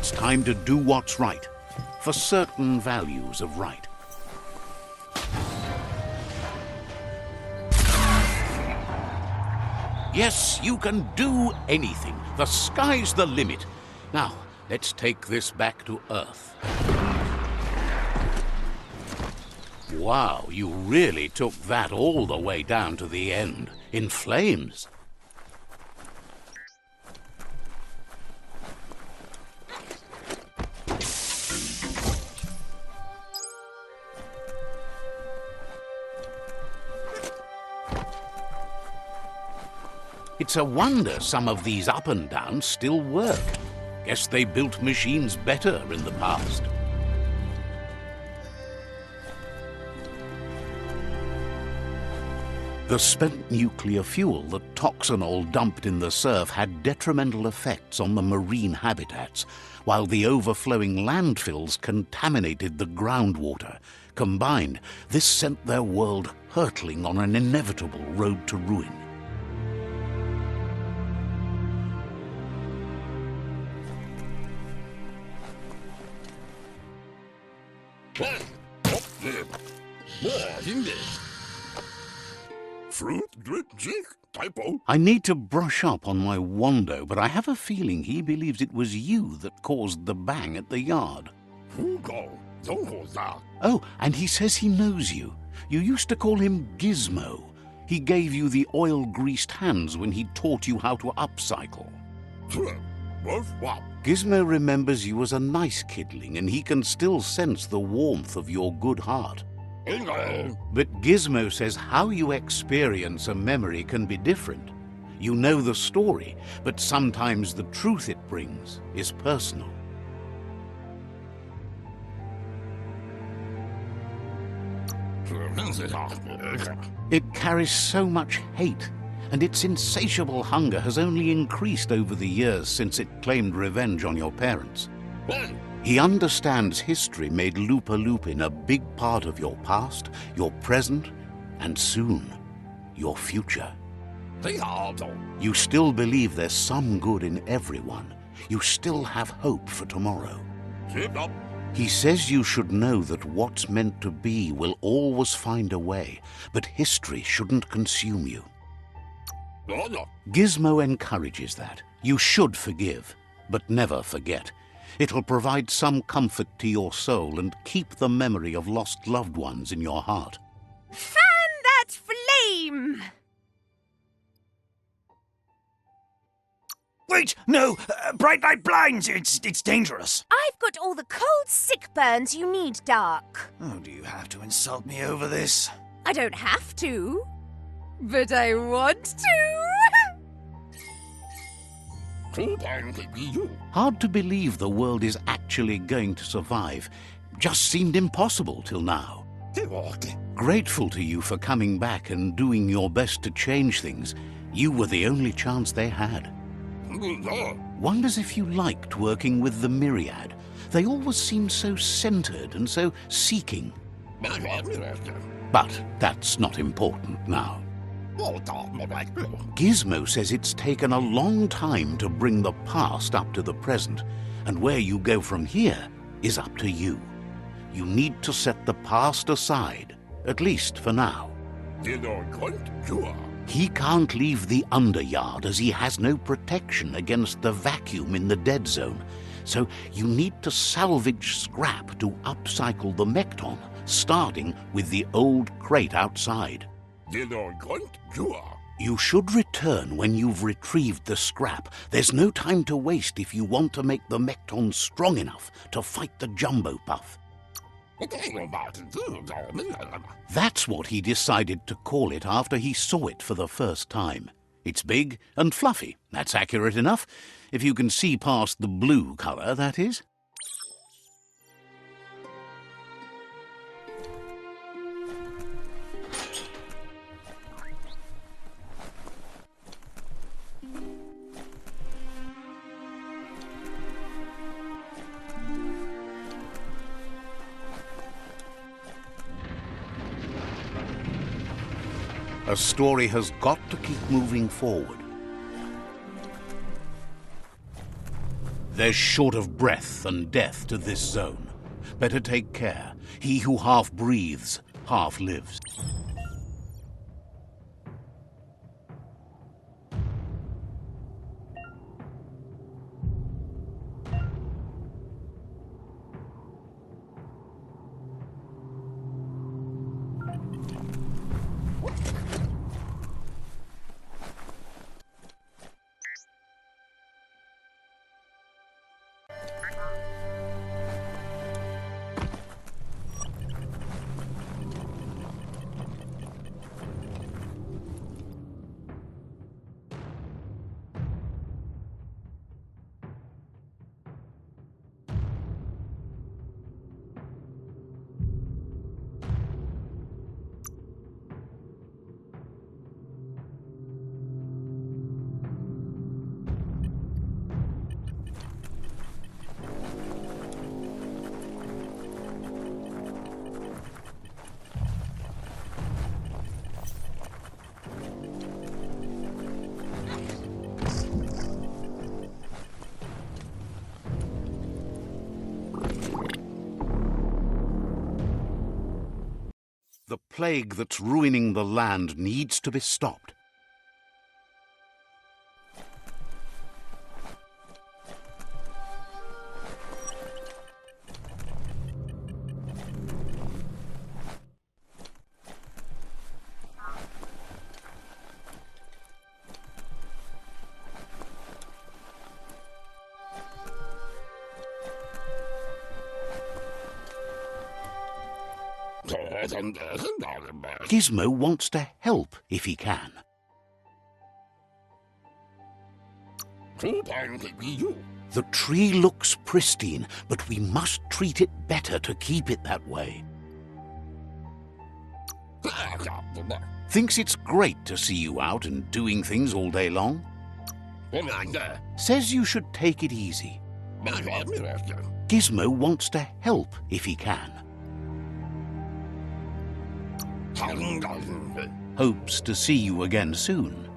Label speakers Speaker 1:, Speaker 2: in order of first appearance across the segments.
Speaker 1: It's time to do what's right, for certain values of right. Yes, you can do anything. The sky's the limit. Now, let's take this back to Earth. Wow, you really took that all the way down to the end, in flames. It's a wonder some of these up and downs still work. Guess they built machines better in the past. The spent nuclear fuel, the toxinol dumped in the surf, had detrimental effects on the marine habitats, while the overflowing landfills contaminated the groundwater. Combined, this sent their world hurtling on an inevitable road to ruin. I need to brush up on my Wando, but I have a feeling he believes it was you that caused the bang at the yard. Oh, and he says he knows you. You used to call him Gizmo. He gave you the oil-greased hands when he taught you how to upcycle. Gizmo remembers you as a nice kidling, and he can still sense the warmth of your good heart. But Gizmo says how you experience a memory can be different. You know the story, but sometimes the truth it brings is personal. It carries so much hate, and its insatiable hunger has only increased over the years since it claimed revenge on your parents. He understands history made Lupa Lupin a big part of your past, your present, and soon, your future. You still believe there's some good in everyone. You still have hope for tomorrow. He says you should know that what's meant to be will always find a way, but history shouldn't consume you. Gizmo encourages that. You should forgive, but never forget. It'll provide some comfort to your soul and keep the memory of lost loved ones in your heart.
Speaker 2: Fan that flame!
Speaker 3: Wait, no! Bright light blinds! It's dangerous!
Speaker 2: I've got all the cold sick burns you need, Dark.
Speaker 3: Oh, do you have to insult me over this?
Speaker 2: I don't have to, but I want to.
Speaker 1: Hard to believe the world is actually going to survive. Just seemed impossible till now. Grateful to you for coming back and doing your best to change things. You were the only chance they had. Wonders if you liked working with the Myriad. They always seemed so centered and so seeking. But that's not important now. Gizmo says it's taken a long time to bring the past up to the present, and where you go from here is up to you. You need to set the past aside, at least for now. He can't leave the Underyard as he has no protection against the vacuum in the dead zone, so you need to salvage scrap to upcycle the Mekton, starting with the old crate outside. You should return when you've retrieved the scrap. There's no time to waste if you want to make the Mekton strong enough to fight the Jumbo Puff. That's what he decided to call it after he saw it for the first time. It's big and fluffy. That's accurate enough. If you can see past the blue color, that is. A story has got to keep moving forward. There's short of breath and death to this zone. Better take care. He who half breathes, half lives. The plague that's ruining the land needs to be stopped. Gizmo wants to help if he can. The tree looks pristine, but we must treat it better to keep it that way. Thinks it's great to see you out and doing things all day long. Says you should take it easy. Gizmo wants to help if he can. Hopes to see you again soon.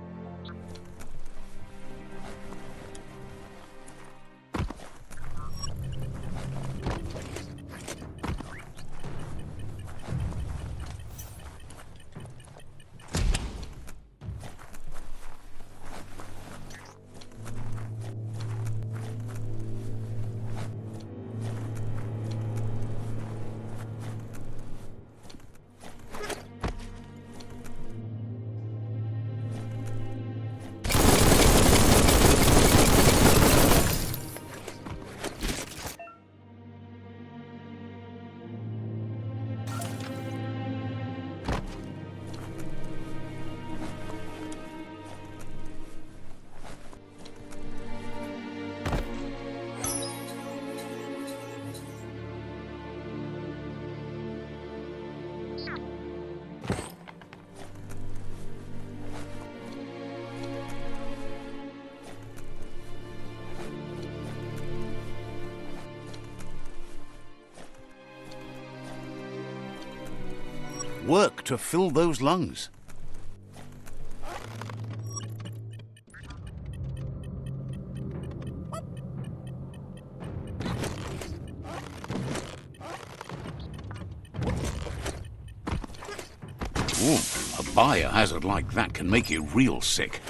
Speaker 1: Work to fill those lungs. Ooh, a biohazard like that can make you real sick.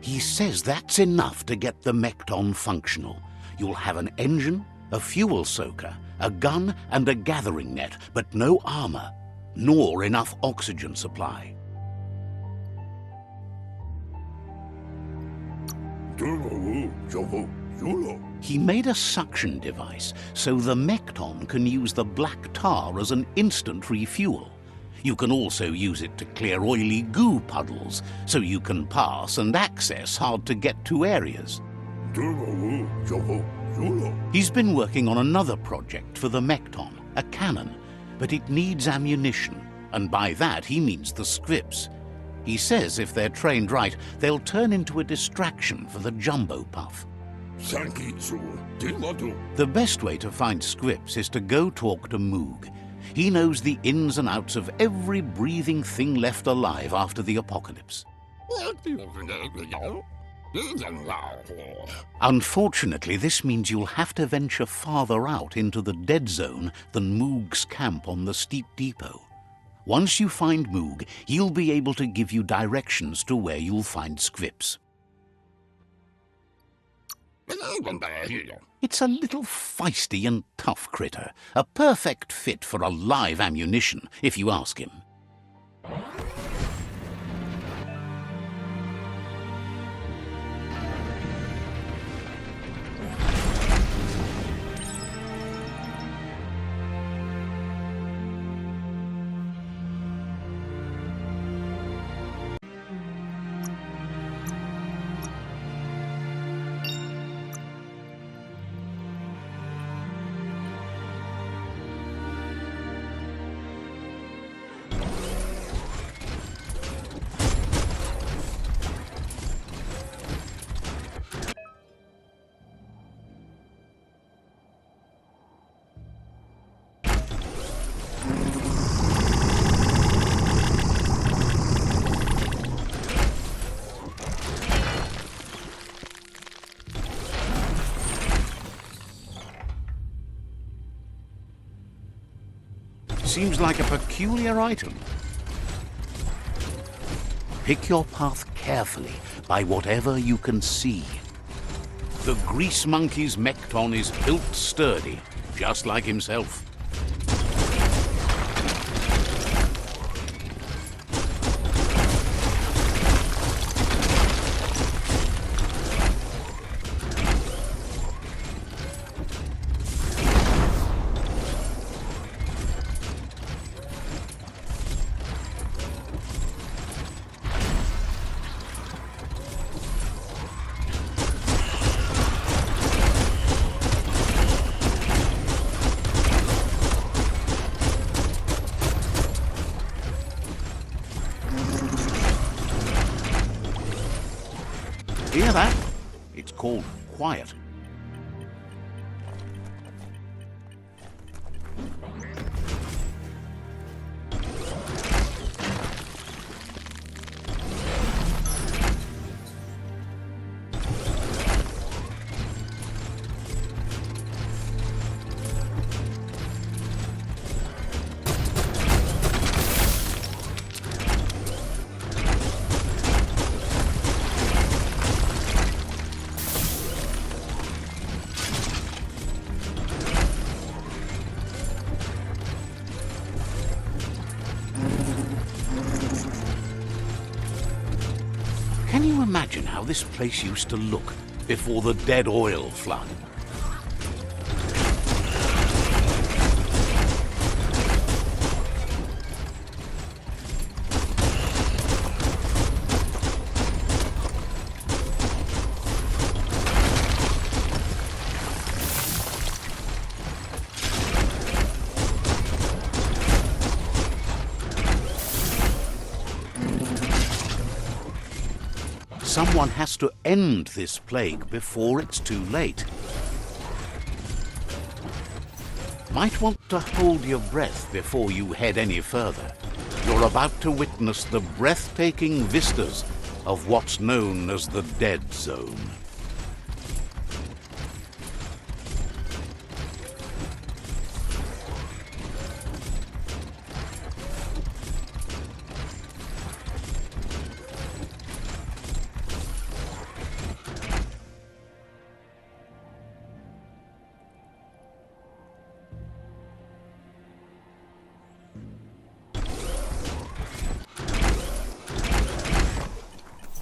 Speaker 1: He says that's enough to get the Mekton functional. You'll have an engine, a fuel soaker, a gun and a gathering net, but no armor, nor enough oxygen supply. He made a suction device so the Mekton can use the black tar as an instant refuel. You can also use it to clear oily goo puddles, so you can pass and access hard-to-get-to areas. He's been working on another project for the Mekton, a cannon, but it needs ammunition, and by that he means the scripts. He says if they're trained right, they'll turn into a distraction for the jumbo puff. The best way to find scripts is to go talk to Moog. He knows the ins and outs of every breathing thing left alive after the apocalypse. Unfortunately, this means you'll have to venture farther out into the dead zone than Moog's camp on the steep depot. Once you find Moog, he'll be able to give you directions to where you'll find scripts. It's a little feisty and tough critter, a perfect fit for a live ammunition, if you ask him. Seems like a peculiar item. Pick your path carefully by whatever you can see. The grease monkey's Mekton is built sturdy, just like himself. Hear that? It's called quiet. Can you imagine how this place used to look before the dead oil flood? Someone has to end this plague before it's too late. Might want to hold your breath before you head any further. You're about to witness the breathtaking vistas of what's known as the Dead Zone.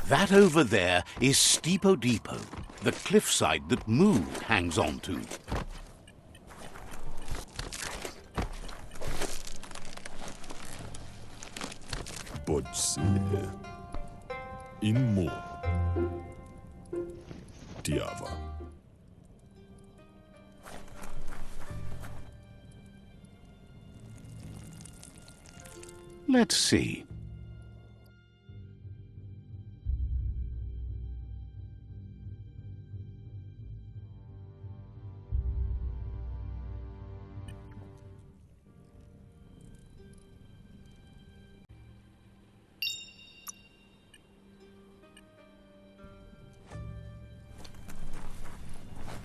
Speaker 1: That over there is Steepo Depot, the cliffside that Moog hangs on to.
Speaker 4: Bodse. Inmo. Diava.
Speaker 1: Let's see.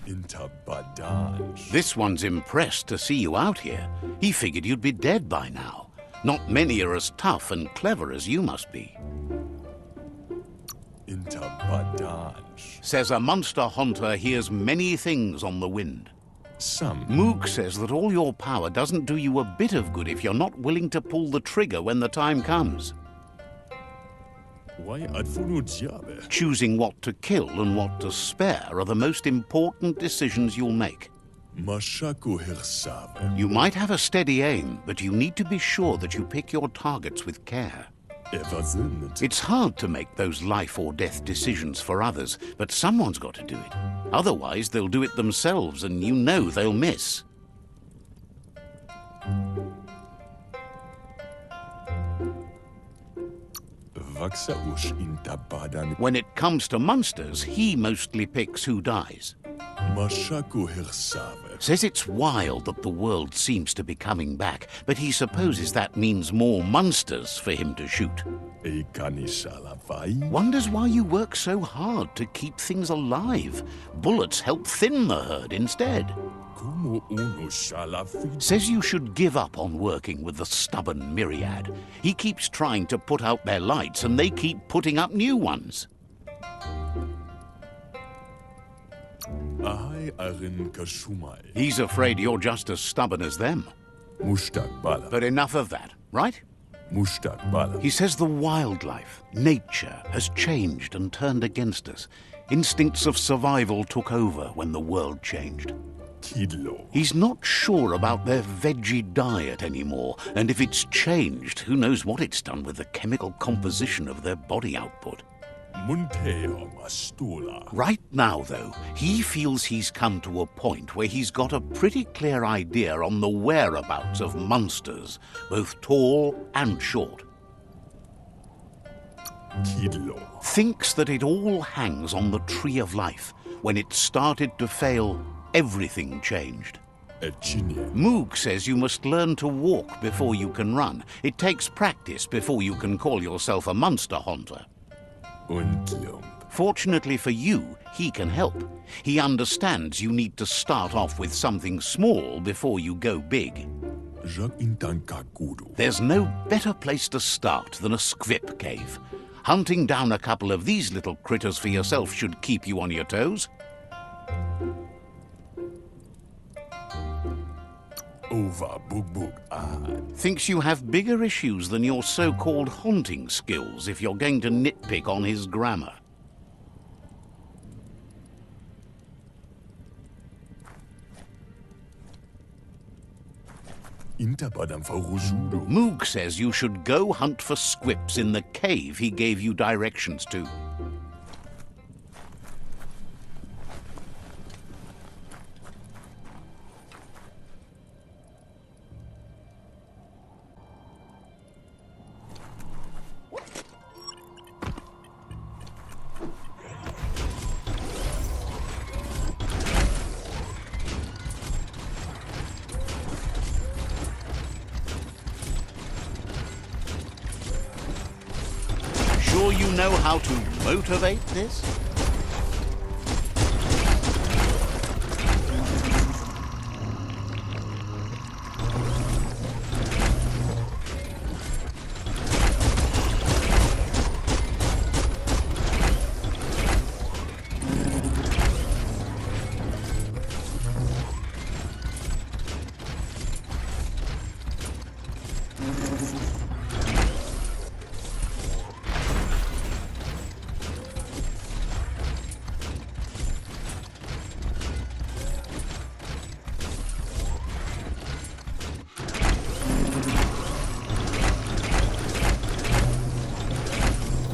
Speaker 4: Inta Badaj.
Speaker 1: This one's impressed to see you out here. He figured you'd be dead by now. Not many are as tough and clever as you must be.
Speaker 4: Inta Badaj.
Speaker 1: Says a monster hunter hears many things on the wind.
Speaker 4: Sam.
Speaker 1: Moog says that all your power doesn't do you a bit of good if you're not willing to pull the trigger when the time comes.
Speaker 4: Why adfunu diabe?
Speaker 1: Choosing what to kill and what to spare are the most important decisions you'll make.
Speaker 4: Mashako Hirsave.
Speaker 1: You might have a steady aim, but you need to be sure that you pick your targets with care.
Speaker 4: Evazinnet.
Speaker 1: It's hard to make those life or death decisions for others, but someone's got to do it. Otherwise, they'll do it themselves, and you know they'll miss.
Speaker 4: Vaxa ush inta badan.
Speaker 1: When it comes to monsters, he mostly picks who dies.
Speaker 4: Mashako Hirsave.
Speaker 1: Says it's wild that the world seems to be coming back, but he supposes that means more monsters for him to shoot.
Speaker 4: Ekanishala vai.
Speaker 1: Wonders why you work so hard to keep things alive. Bullets help thin the herd instead.
Speaker 4: Kumu unu shala fi.
Speaker 1: Says you should give up on working with the stubborn myriad. He keeps trying to put out their lights and they keep putting up new ones.
Speaker 4: Ahai arin kashumai.
Speaker 1: He's afraid you're just as stubborn as them.
Speaker 4: Mushtaq bala.
Speaker 1: But enough of that, right?
Speaker 4: Mushtaq bala.
Speaker 1: He says the wildlife, nature, has changed and turned against us. Instincts of survival took over when the world changed.
Speaker 4: Kidlo.
Speaker 1: He's not sure about their veggie diet anymore, and if it's changed, who knows what it's done with the chemical composition of their body output.
Speaker 4: Munteo mastula.
Speaker 1: Right now, though, he feels he's come to a point where he's got a pretty clear idea on the whereabouts of monsters, both tall and short.
Speaker 4: Kidlo.
Speaker 1: Thinks that it all hangs on the tree of life. When it started to fail, everything changed.
Speaker 4: Echinia.
Speaker 1: Moog says you must learn to walk before you can run. It takes practice before you can call yourself a monster hunter.
Speaker 4: Untlum.
Speaker 1: Fortunately for you, he can help. He understands you need to start off with something small before you go big.
Speaker 4: Jak intanka kudu.
Speaker 1: There's no better place to start than a squip cave. Hunting down a couple of these little critters for yourself should keep you on your toes.
Speaker 4: Over bug ad.
Speaker 1: Thinks you have bigger issues than your so-called haunting skills if you're going to nitpick on his grammar.
Speaker 4: Inta badam farujudo.
Speaker 1: Moog says you should go hunt for squips in the cave he gave you directions to. Sure you know how to motivate this?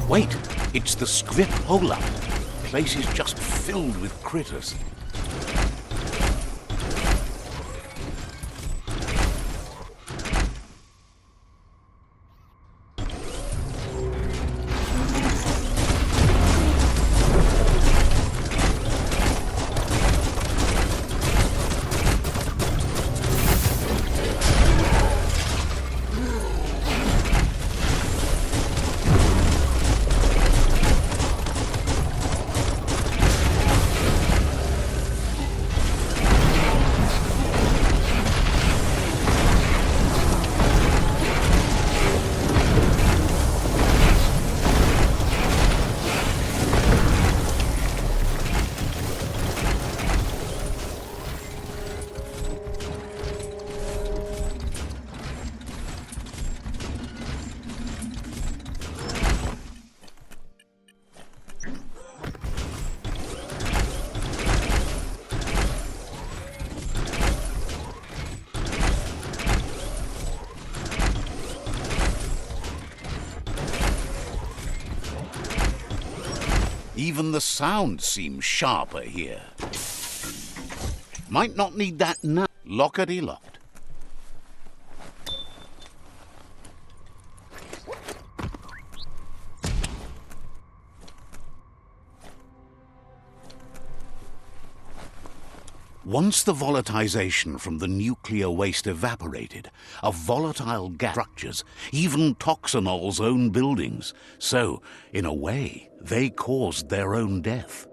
Speaker 1: Wait, it's the Scripola. Place is just filled with critters. Even the sound seems sharper here. Might not need that now. Lockety locked. Once the volatilization from the nuclear waste evaporated, a volatile gas structures, even toxinol's own buildings. So, in a way, they caused their own death.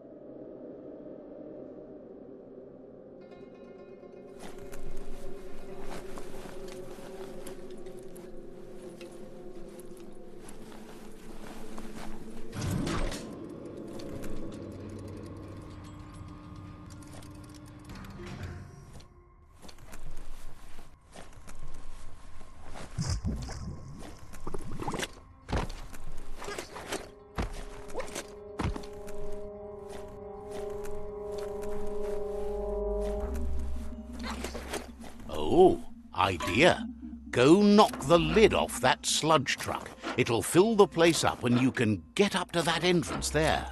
Speaker 1: Oh, idea. Go knock the lid off that sludge truck. It'll fill the place up and you can get up to that entrance there.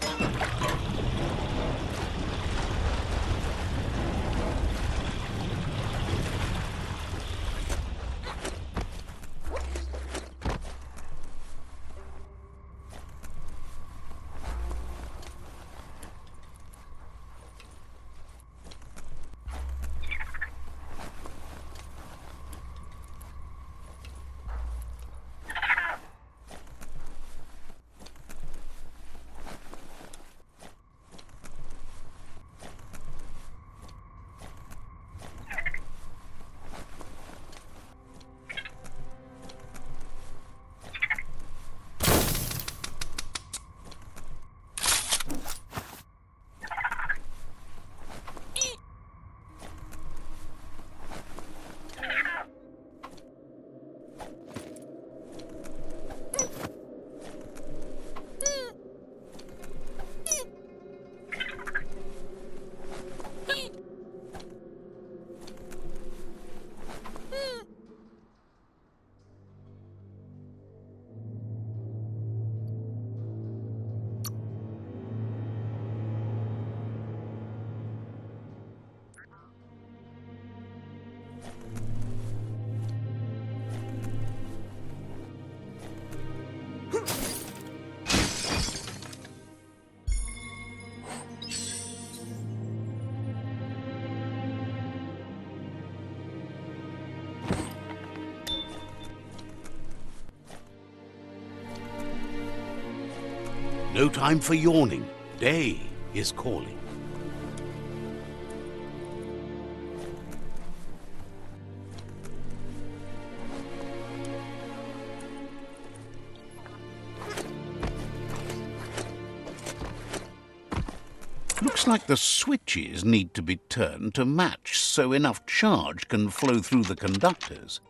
Speaker 1: No time for yawning. Day is calling. Looks like the switches need to be turned to match so enough charge can flow through the conductors.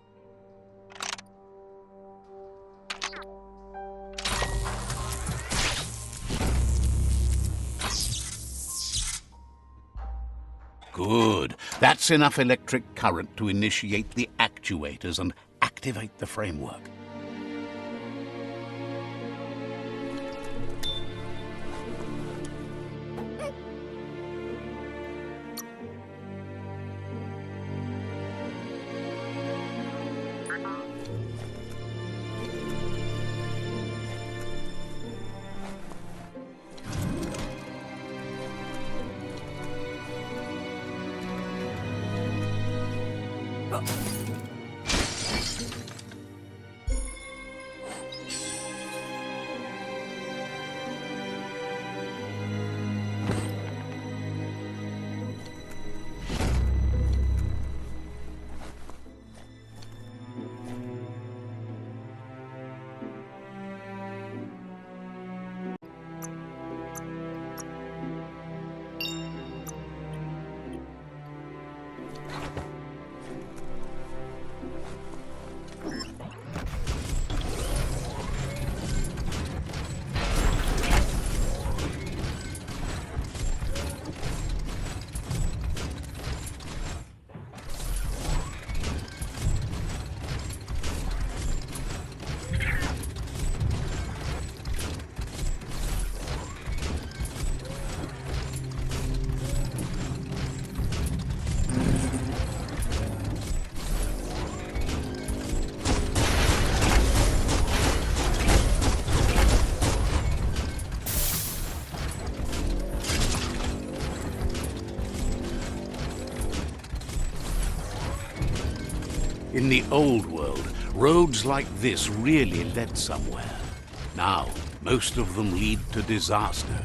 Speaker 1: Good. That's enough electric current to initiate the actuators and activate the framework. In the old world, roads like this really led somewhere. Now, most of them lead to disaster.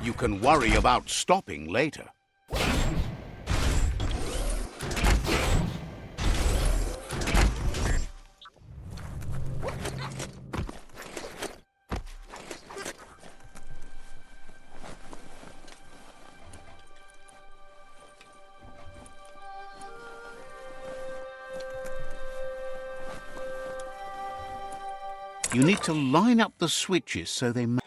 Speaker 1: You can worry about stopping later. You need to line up the switches so they match.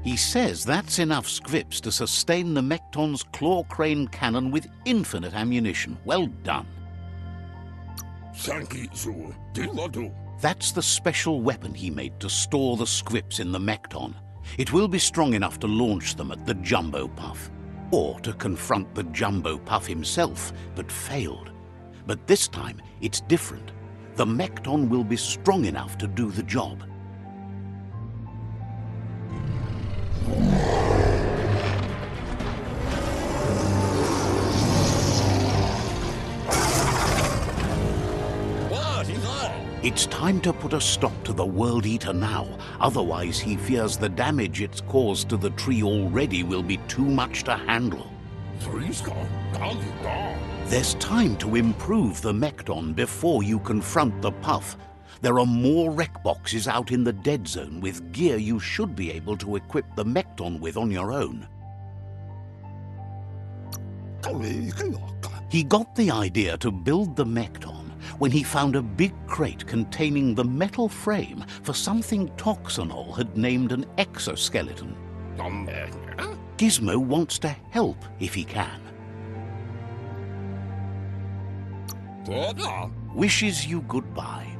Speaker 1: He says that's enough scripts to sustain the Mekton's claw crane cannon with infinite ammunition. Well done. That's the special weapon he made to store the scripts in the Mekton. It will be strong enough to launch them at the Jumbo Puff, or to confront the Jumbo Puff himself, but failed. But this time, it's different. The Mekton will be strong enough to do the job. It's time to put a stop to the World Eater now, otherwise he fears the damage it's caused to the tree already will be too much to handle. There's time to improve the Mekton before you confront the Puff. There are more wreck boxes out in the dead zone with gear you should be able to equip the Mekton with on your own. He got the idea to build the Mekton when he found a big crate containing the metal frame for something Toxanol had named an exoskeleton. Gizmo wants to help if he can. Wishes you goodbye.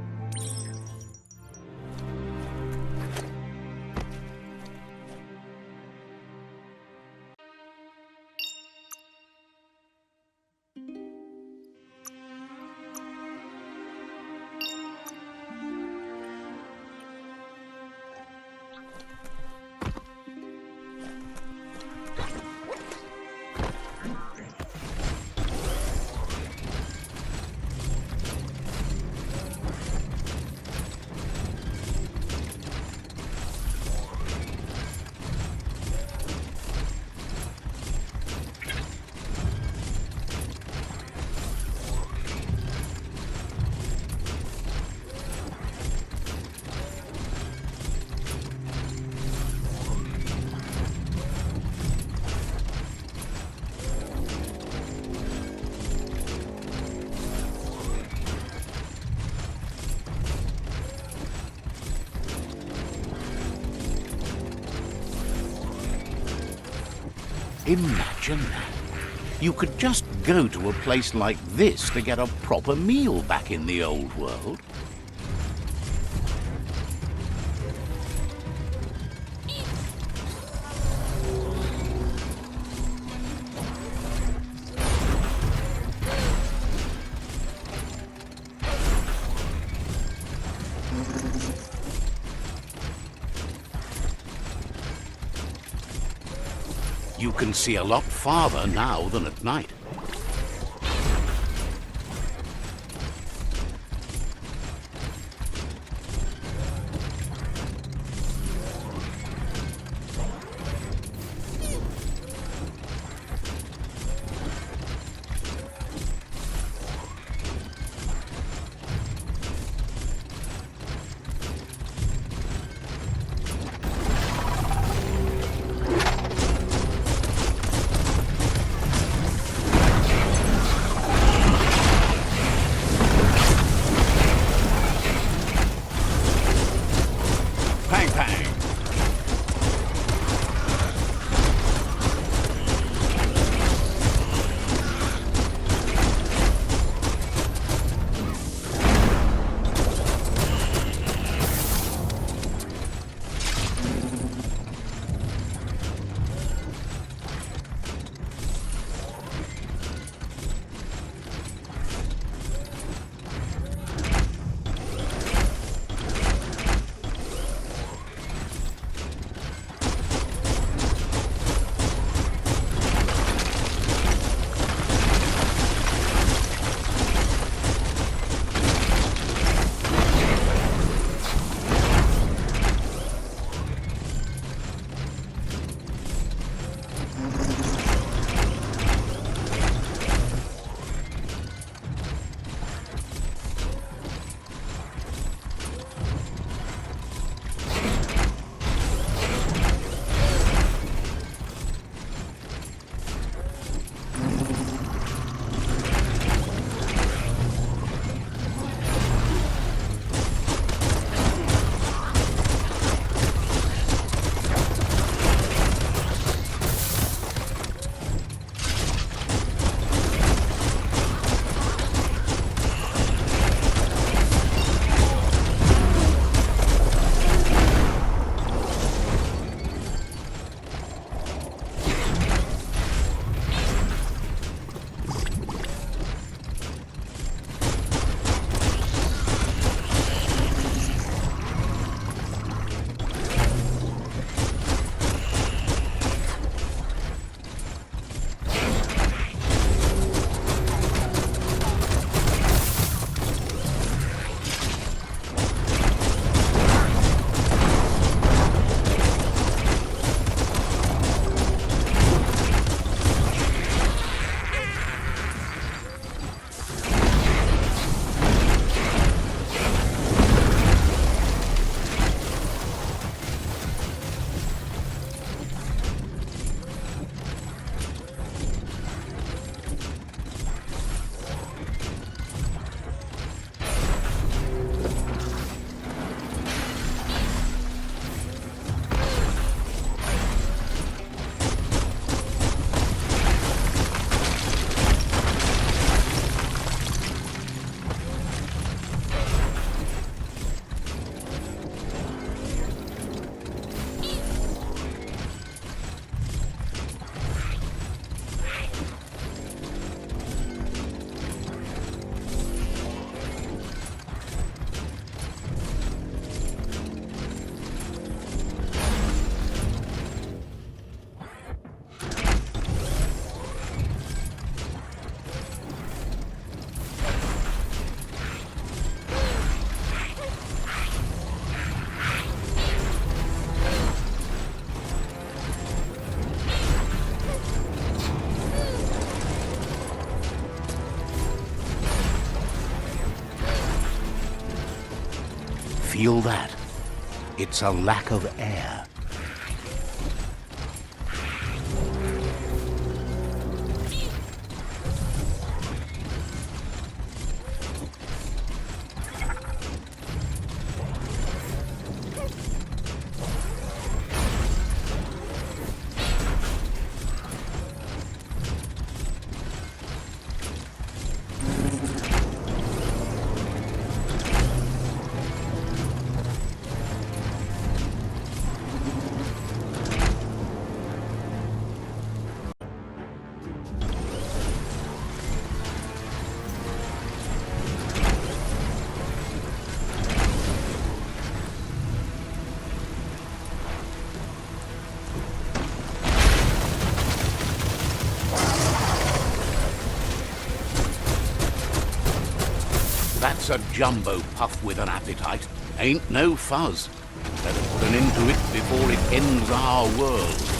Speaker 1: Imagine that. You could just go to a place like this to get a proper meal back in the old world. You can see a lot farther now than at night. Pang, pang. Feel that? It's a lack of air. This a jumbo puff with an appetite. Ain't no fuzz. Better put an end to it before it ends our world.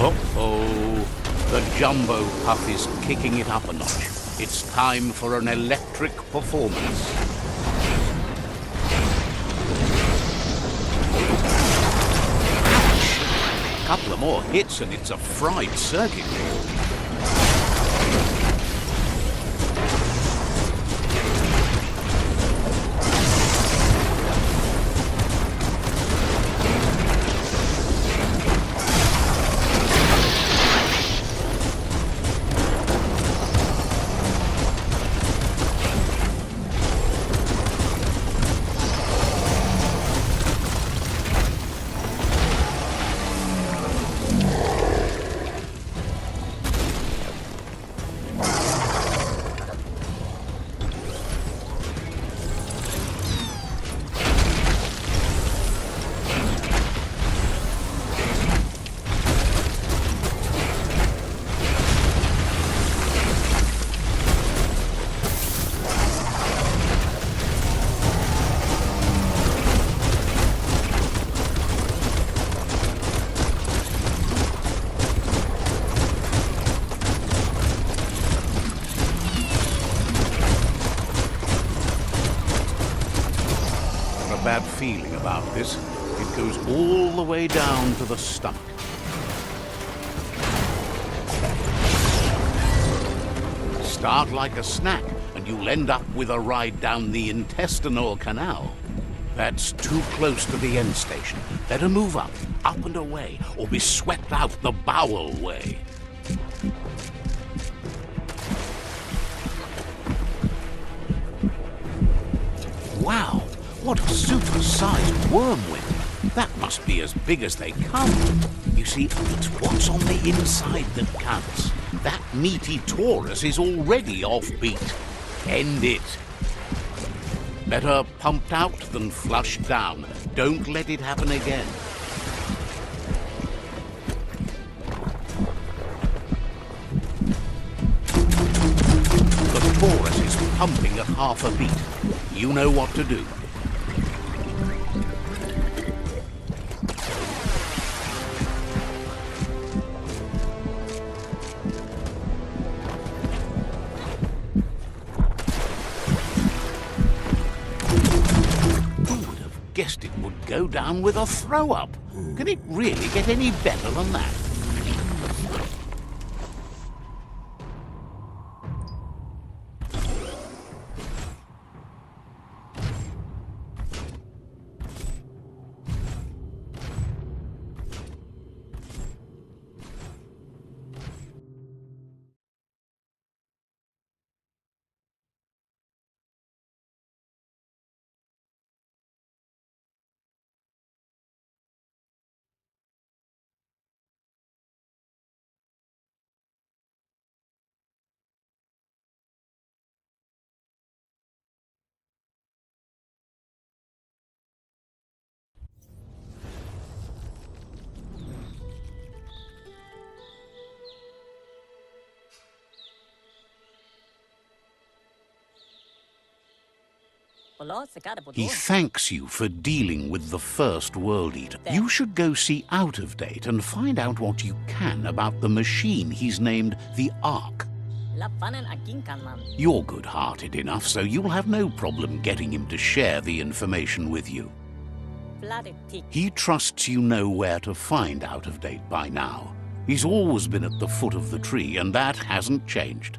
Speaker 1: Uh-oh. The jumbo puff is kicking it up a notch. It's time for an electric performance. A couple of more hits and it's a fried circuit board. Bad feeling about this. It goes all the way down to the stomach. Start like a snack, and you'll end up with a ride down the intestinal canal. That's too close to the end station. Better move up and away, or be swept out the bowel way. Wow! What a super-sized wormwind. That must be as big as they come. You see, it's what's on the inside that counts. That meaty Taurus is already offbeat. End it. Better pumped out than flushed down. Don't let it happen again. The Taurus is pumping at half a beat. You know what to do. Guessed it would go down with a throw-up. Can it really get any better than that? He thanks you for dealing with the first World Eater. You should go see Out of Date and find out what you can about the machine he's named the Ark. You're good-hearted enough, so you'll have no problem getting him to share the information with you. He trusts you know where to find Out of Date by now. He's always been at the foot of the tree, and that hasn't changed.